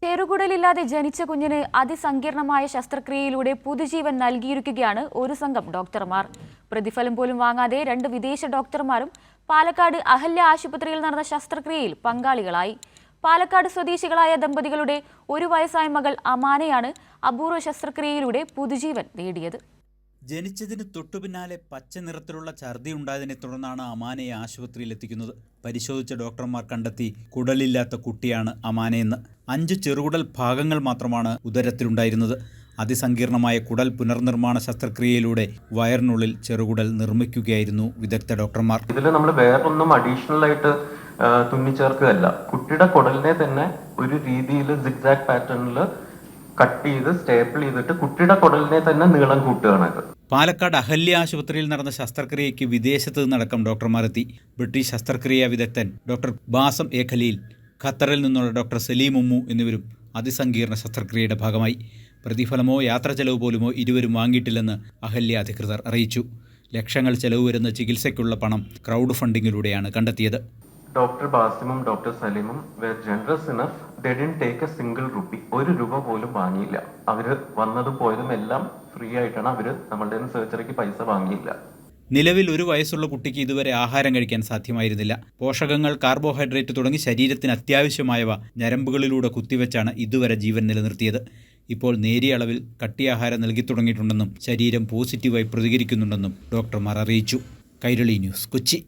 ചേറുകുടലില്ലാതെ ജനിച്ച കുഞ്ഞിന് അതിസങ്കീർണമായ ശസ്ത്രക്രിയയിലൂടെ പുതുജീവൻ നൽകിയിരിക്കുകയാണ് ഒരു സംഘം ഡോക്ടർമാർ. പ്രതിഫലം പോലും വാങ്ങാതെ 2 വിദേശ ഡോക്ടർമാരും പാലക്കാട് അഹല്യ ആശുപത്രിയിൽ നടന്ന ശസ്ത്രക്രിയയിൽ പങ്കാളികളായി. പാലക്കാട് സ്വദേശികളായ ദമ്പതികളുടെ 1 വയസ്സായ മകൾ അമാനയാണ് അപൂർവ ശസ്ത്രക്രിയയിലൂടെ പുതുജീവൻ നേടിയത്. ജനിച്ചതിന് തൊട്ടുപിന്നാലെ പച്ച നിറത്തിലുള്ള ഛർദി ഉണ്ടായതിനെ തുടർന്നാണ് അമാനയെ ആശുപത്രിയിൽ എത്തിക്കുന്നത്. പരിശോധിച്ച ഡോക്ടർമാർ കണ്ടെത്തി കുടലില്ലാത്ത കുട്ടിയാണ് അമാനയെന്ന്. 5 ചെറുകുടൽ ഭാഗങ്ങൾ മാത്രമാണ് ഉദരത്തിലുണ്ടായിരുന്നത്. അതിസങ്കീർണമായ കുടൽ പുനർനിർമ്മാണ ശസ്ത്രക്രിയയിലൂടെ വയറിനുള്ളിൽ ചെറുകുടൽ നിർമ്മിക്കുകയായിരുന്നു വിദഗ്ധ ഡോക്ടർമാർ. ഇതിൽ നമ്മൾ വേറൊന്നും അഡീഷണൽ ആയിട്ട് തുന്നിച്ചേർക്കുകയല്ല. കുട്ടിയുടെ കുടലിനെ തന്നെ ഒരു രീതിയിൽ സിഗ്സാഗ് പാറ്റേണിൽ കട്ട് ചെയ്ത് സ്റ്റേപ്പിൾ ചെയ്തിട്ട് കുട്ടിയുടെ കുടലിനെ തന്നെ നീളം കൂട്ടുകയാണ്. പാലക്കാട് അഹല്യ ആശുപത്രിയിൽ നടന്ന ശസ്ത്രക്രിയയ്ക്ക് വിദേശത്ത് നിന്നടക്കം ഡോക്ടർമാർ എത്തി. ബ്രിട്ടീഷ് ശസ്ത്രക്രിയാ വിദഗ്ധൻ ഡോക്ടർ ബാസം എ ഖലീൽ, ഖത്തറിൽ നിന്നുള്ള ഡോക്ടർ സലീം ഉമ്മു എന്നിവരും അതിസങ്കീർണ ശസ്ത്രക്രിയയുടെ ഭാഗമായി. പ്രതിഫലമോ യാത്ര ചെലവ് പോലുമോ ഇരുവരും വാങ്ങിയിട്ടില്ലെന്ന് അഹല്യ അധികൃതർ അറിയിച്ചു. ലക്ഷങ്ങൾ ചെലവ് വരുന്ന ചികിത്സയ്ക്കുള്ള പണം ക്രൗഡ് ഫണ്ടിങ്ങിലൂടെയാണ് കണ്ടെത്തിയത്. ഡോക്ടർ ബാസിമും ഡോക്ടർ സലീമും were generous enough. They didn't take a single rupee. 1 രൂപ പോലും വാങ്ങിയില്ല. അവര് വന്നതും പോയതും എല്ലാം ഫ്രീ ആയിട്ടാണ്. അവര് നമ്മളുടെ സർജറിക്ക് പൈസ വാങ്ങിയില്ല. നിലവിൽ 1 വയസ്സുള്ള കുട്ടിക്ക് ഇതുവരെ ആഹാരം കഴിക്കാൻ സാധ്യമായിരുന്നില്ല. പോഷകങ്ങൾ, കാർബോഹൈഡ്രേറ്റ് തുടങ്ങി ശരീരത്തിന് അത്യാവശ്യമായവ ഞരമ്പുകളിലൂടെ കുത്തിവെച്ചാണ് ഇതുവരെ ജീവൻ നിലനിർത്തിയത്. ഇപ്പോൾ നേരിയ അളവിൽ കട്ടിയാഹാരം നൽകി തുടങ്ങിയിട്ടുണ്ടെന്നും ശരീരം പോസിറ്റീവായി പ്രതികരിക്കുന്നുണ്ടെന്നും ഡോക്ടർമാർ അറിയിച്ചു. കൈരളി ന്യൂസ്, കൊച്ചി.